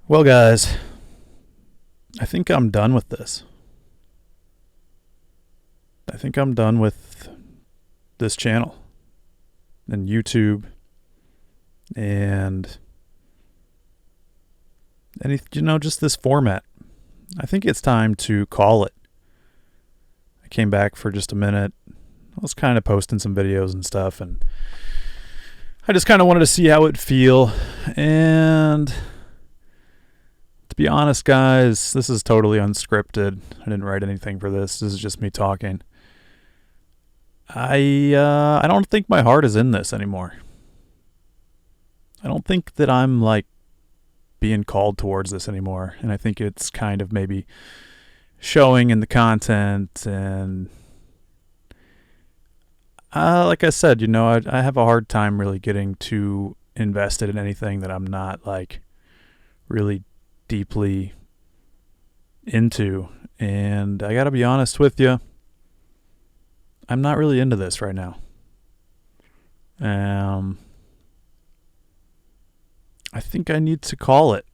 Well, guys, I think I'm done with this. I think I'm done with this channel and YouTube and just this format. I think it's time to call it. I came back for just a minute. I was kind of posting some videos and stuff, and I just kind of wanted to see how it'd feel. And to be honest, guys, this is totally unscripted. I didn't write anything for this. This is just me talking. I don't think my heart is in this anymore. I don't think that I'm like being called towards this anymore, and I think it's kind of maybe showing in the content. And like I said, I have a hard time really getting too invested in anything that I'm not like really deeply into. And I gotta be honest with you, I'm not really into this right now. I think I need to call it.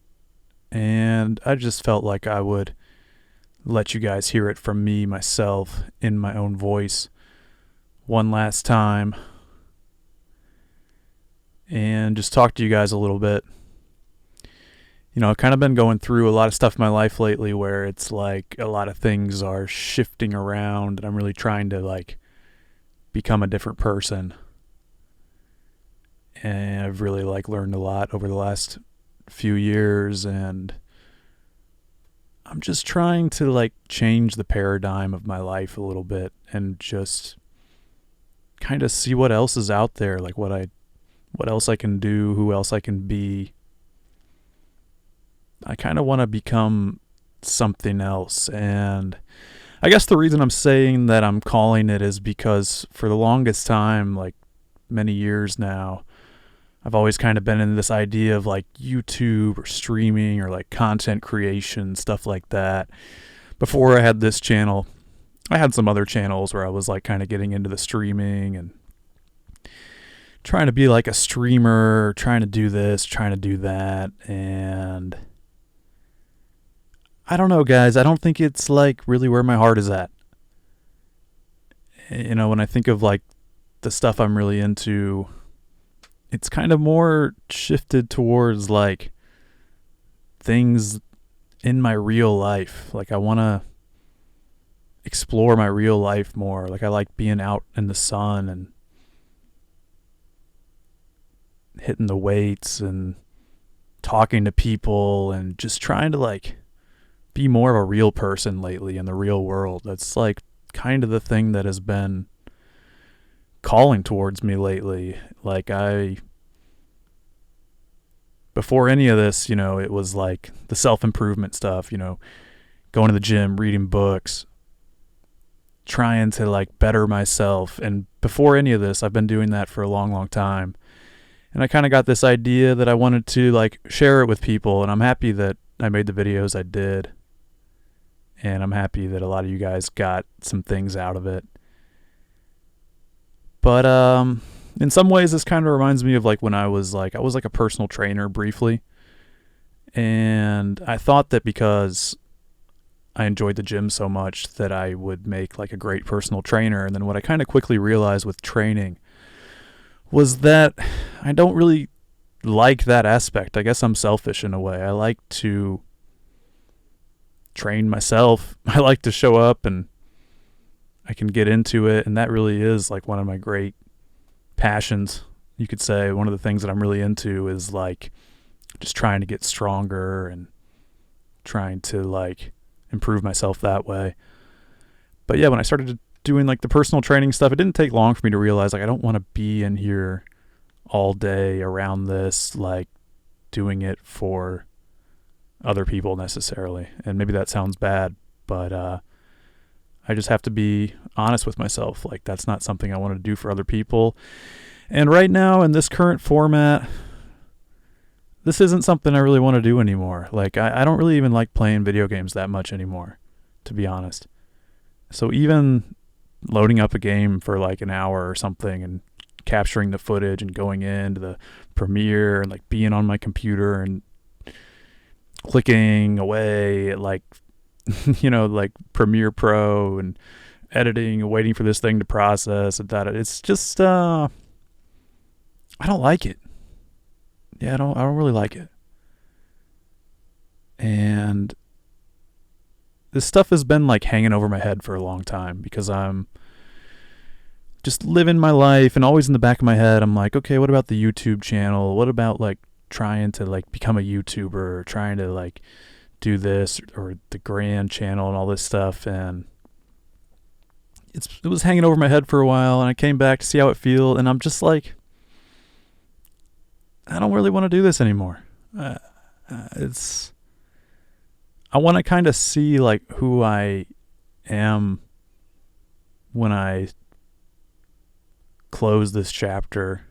And I just felt like I would let you guys hear it from me, myself, in my own voice one last time. And just talk to you guys a little bit. I've kind of been going through a lot of stuff in my life lately where it's like a lot of things are shifting around, and I'm really trying to like become a different person. And I've really like learned a lot over the last few years, and I'm just trying to like change the paradigm of my life a little bit and just kind of see what else is out there, like what else I can do, who else I can be. I kind of want to become something else. And I guess the reason I'm saying that I'm calling it is because for the longest time, like many years now, I've always kind of been in this idea of like YouTube or streaming or like content creation, stuff like that. Before I had this channel, I had some other channels where I was like kind of getting into the streaming and trying to be like a streamer, trying to do this, trying to do that. And I don't know, guys. I don't think it's like really where my heart is at. When I think of like the stuff I'm really into, it's kind of more shifted towards like things in my real life. Like I want to explore my real life more. Like I like being out in the sun and hitting the weights and talking to people and just trying to like be more of a real person lately in the real world. That's like kind of the thing that has been calling towards me lately. Like before any of this, it was like the self-improvement stuff, going to the gym, reading books, trying to like better myself. And before any of this, I've been doing that for a long, long time. And I kind of got this idea that I wanted to like share it with people. And I'm happy that I made the videos I did. And I'm happy that a lot of you guys got some things out of it. But in some ways, this kind of reminds me of like when I was like a personal trainer briefly. And I thought that because I enjoyed the gym so much that I would make like a great personal trainer. And then what I kind of quickly realized with training was that I don't really like that aspect. I guess I'm selfish in a way. I like to train myself. I like to show up and I can get into it. And that really is like one of my great passions. You could say one of the things that I'm really into is like just trying to get stronger and trying to like improve myself that way. But yeah, when I started doing like the personal training stuff, it didn't take long for me to realize like I don't want to be in here all day around this, like doing it for other people necessarily. And maybe that sounds bad, but I just have to be honest with myself. Like that's not something I want to do for other people. And right now in this current format, this isn't something I really want to do anymore. Like I don't really even like playing video games that much anymore, to be honest. So even loading up a game for like an hour or something and capturing the footage and going into the Premiere and like being on my computer and clicking away at like, like Premiere Pro and editing and waiting for this thing to process and that. It's just, I don't like it. Yeah, I don't really like it. And this stuff has been like hanging over my head for a long time because I'm just living my life, and always in the back of my head I'm like, okay, what about the YouTube channel? What about like trying to like become a YouTuber, or trying to like do this, or the Grand channel and all this stuff. And it was hanging over my head for a while, and I came back to see how it felt, and I'm just like, I don't really want to do this anymore. I want to kind of see like who I am when I close this chapter,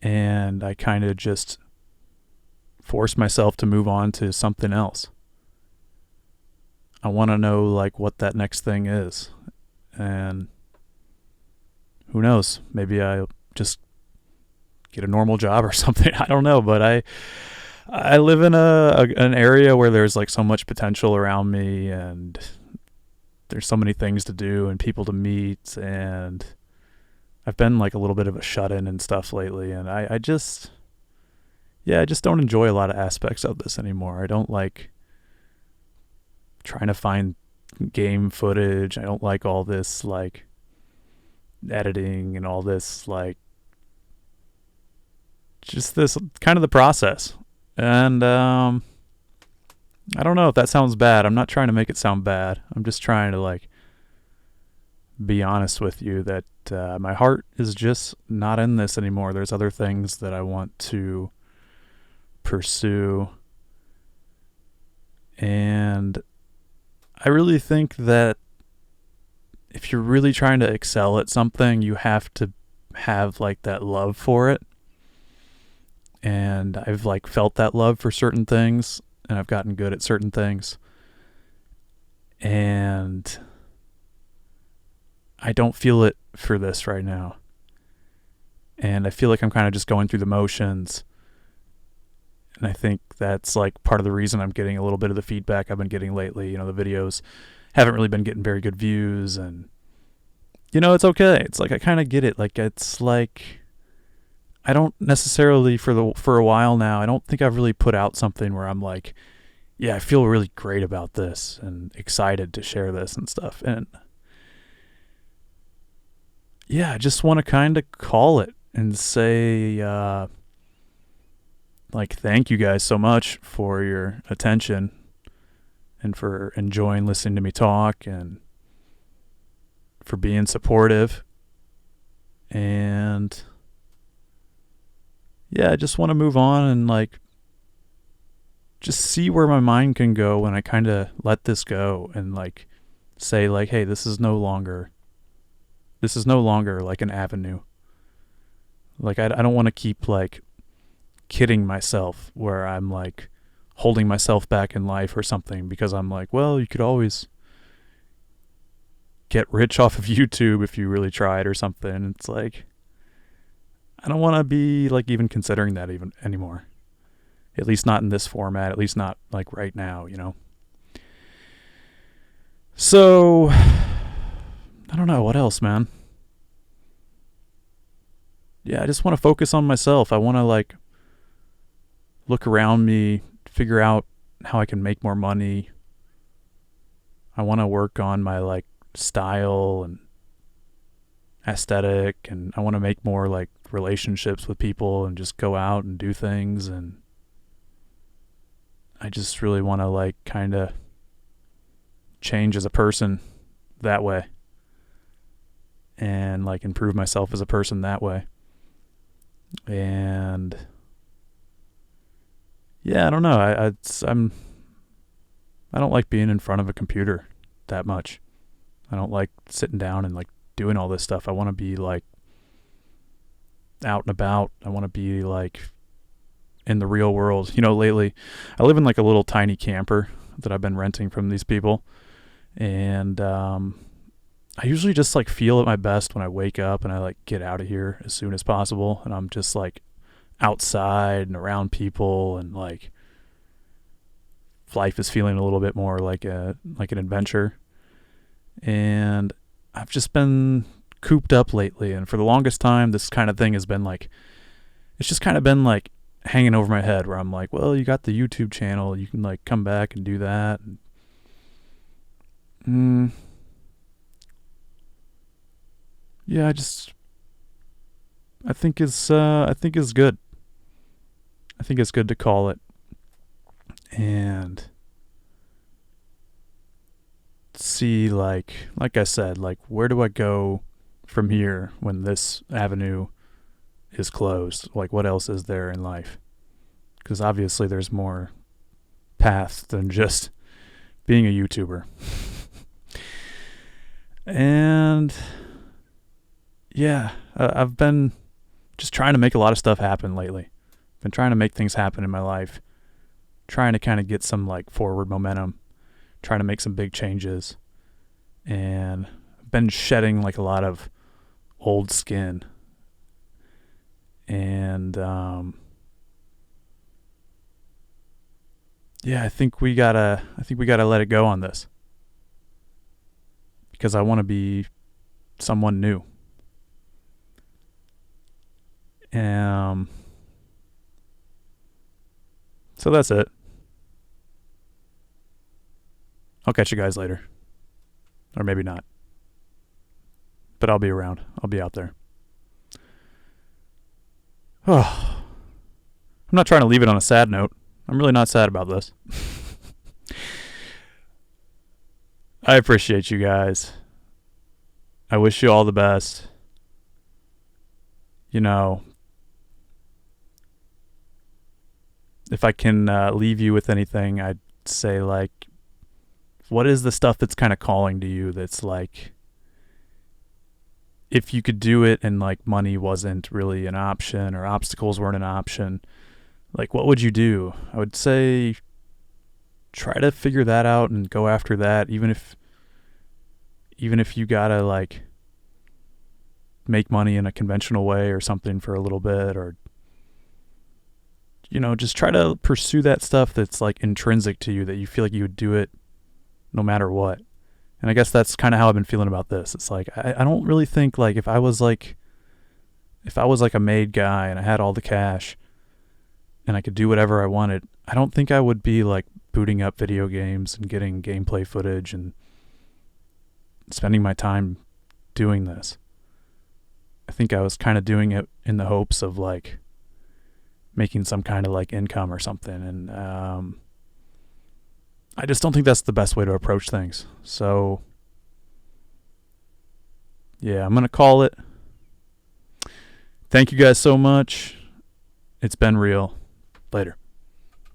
and I kind of just force myself to move on to something else. I want to know like what that next thing is, and who knows, maybe I'll just get a normal job or something. I don't know, but I live in an area where there's like so much potential around me, and there's so many things to do and people to meet, and I've been like a little bit of a shut-in and stuff lately, and I just don't enjoy a lot of aspects of this anymore. I don't like trying to find game footage. I don't like all this like editing and all this like just this kind of the process. And I don't know if that sounds bad. I'm not trying to make it sound bad. I'm just trying to like be honest with you that my heart is just not in this anymore. There's other things that I want to pursue, and I really think that if you're really trying to excel at something, you have to have like that love for it. And I've like felt that love for certain things, and I've gotten good at certain things, and I don't feel it for this right now. And I feel like I'm kind of just going through the motions. And I think that's like part of the reason I'm getting a little bit of the feedback I've been getting lately. The videos haven't really been getting very good views, and it's okay. It's like I kind of get it. Like it's like I don't necessarily for a while now, I don't think I've really put out something where I'm like, yeah, I feel really great about this and excited to share this and stuff. And yeah, I just want to kind of call it and say, like, thank you guys so much for your attention and for enjoying listening to me talk and for being supportive. And yeah, I just want to move on and like just see where my mind can go when I kind of let this go and like say like, hey, this is no longer like an avenue. Like I don't want to keep like kidding myself where I'm like holding myself back in life or something because I'm like, well, you could always get rich off of YouTube if you really tried or something. It's like, I don't want to be like even considering that even anymore. At least not in this format, at least not like right now, So, I don't know, what else, man? Yeah, I just want to focus on myself. I want to like look around me, figure out how I can make more money. I want to work on my like style and aesthetic, and I want to make more like relationships with people and just go out and do things. And I just really want to like kind of change as a person that way and like improve myself as a person that way. And yeah, I don't know. I don't like being in front of a computer that much. I don't like sitting down and like doing all this stuff. I want to be like out and about. I want to be like in the real world. Lately I live in like a little tiny camper that I've been renting from these people, and I usually just like feel at my best when I wake up and I like get out of here as soon as possible, and I'm just like outside and around people and like life is feeling a little bit more like an adventure. And I've just been cooped up lately, and for the longest time this kind of thing has been like, it's just kind of been like hanging over my head, where I'm like, well, you got the YouTube channel, you can like come back and do that. Yeah, I think it's good. I think it's good to call it. And see, like I said, like, where do I go from here when this avenue is closed? Like, what else is there in life? Because obviously there's more paths than just being a YouTuber. And yeah, I've been just trying to make a lot of stuff happen lately. Been trying to make things happen in my life, trying to kind of get some like forward momentum, trying to make some big changes, and been shedding like a lot of old skin. And yeah, I think we gotta let it go on this, because I want to be someone new. So that's it. I'll catch you guys later. Or maybe not. But I'll be around. I'll be out there. Oh. I'm not trying to leave it on a sad note. I'm really not sad about this. I appreciate you guys. I wish you all the best. You know, if I can leave you with anything, I'd say, like, what is the stuff that's kind of calling to you, that's like, if you could do it and like money wasn't really an option, or obstacles weren't an option, like, what would you do? I would say try to figure that out and go after that, even if you gotta like make money in a conventional way or something for a little bit, or, you know, just try to pursue that stuff that's like intrinsic to you, that you feel like you would do it no matter what. And I guess that's kind of how I've been feeling about this. It's like, I don't really think, like, if I was like a made guy and I had all the cash and I could do whatever I wanted, I don't think I would be like booting up video games and getting gameplay footage and spending my time doing this. I think I was kind of doing it in the hopes of like making some kind of like income or something. And I just don't think that's the best way to approach things. So yeah, I'm going to call it. Thank you guys so much. It's been real. Later.